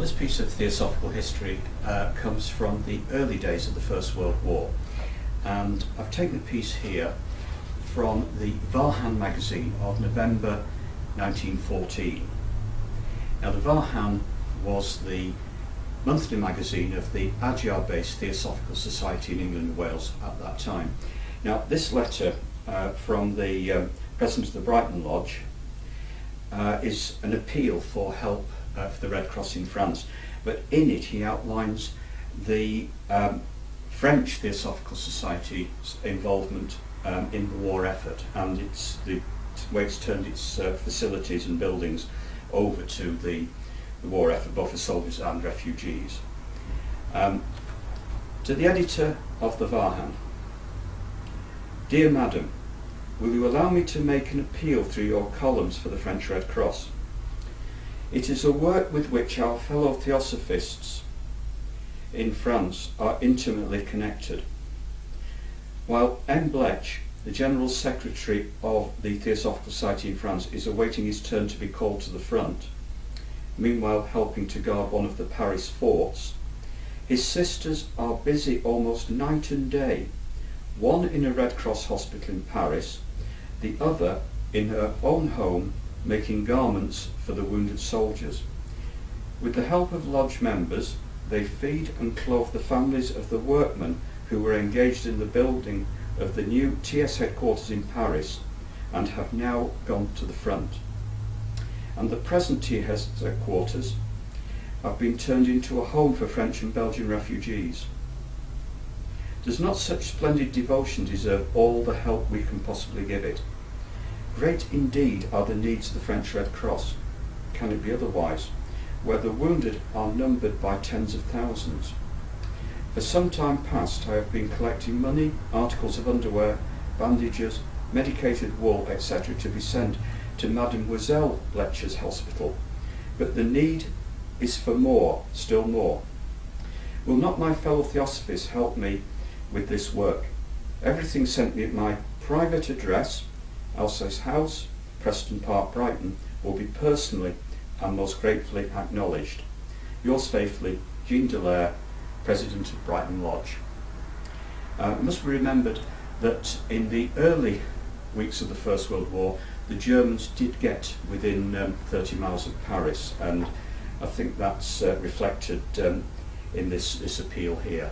this piece of theosophical history comes from the early days of the First World War, and I've taken a piece here from the Vahan magazine of November 1914. Now, the Vahan was the monthly magazine of the Adyar-based Theosophical Society in England and Wales at that time. Now, this letter from the president of the Brighton Lodge is an appeal for help for the Red Cross in France, but in it he outlines the French Theosophical Society's involvement in the war effort, and it's the way it's turned its facilities and buildings over to the war effort, both for soldiers and refugees. To the editor of the Vahan: Dear Madam, will you allow me to make an appeal through your columns for the French Red Cross? It is a work with which our fellow Theosophists in France are intimately connected. While M. Blech, the General Secretary of the Theosophical Society in France, is awaiting his turn to be called to the front, meanwhile helping to guard one of the Paris forts, his sisters are busy almost night and day, one in a Red Cross hospital in Paris, the other in her own home making garments for the wounded soldiers. With the help of lodge members, they feed and clothe the families of the workmen who were engaged in the building of the new TS headquarters in Paris and have now gone to the front. And the present TS headquarters have been turned into a home for French and Belgian refugees. Does not such splendid devotion deserve all the help we can possibly give it? Great indeed are the needs of the French Red Cross. Can it be otherwise, where the wounded are numbered by tens of thousands? For some time past I have been collecting money, articles of underwear, bandages, medicated wool, etc. to be sent to Mademoiselle Blech's hospital, but the need is for more, still more. Will not my fellow Theosophists help me with this work? Everything sent me at my private address, Alsace House, Preston Park, Brighton, will be personally and most gratefully acknowledged. Yours faithfully, Jean Dallaire, President of Brighton Lodge. It must be remembered that in the early weeks of the First World War, the Germans did get within 30 miles of Paris, and I think that's reflected in this appeal here.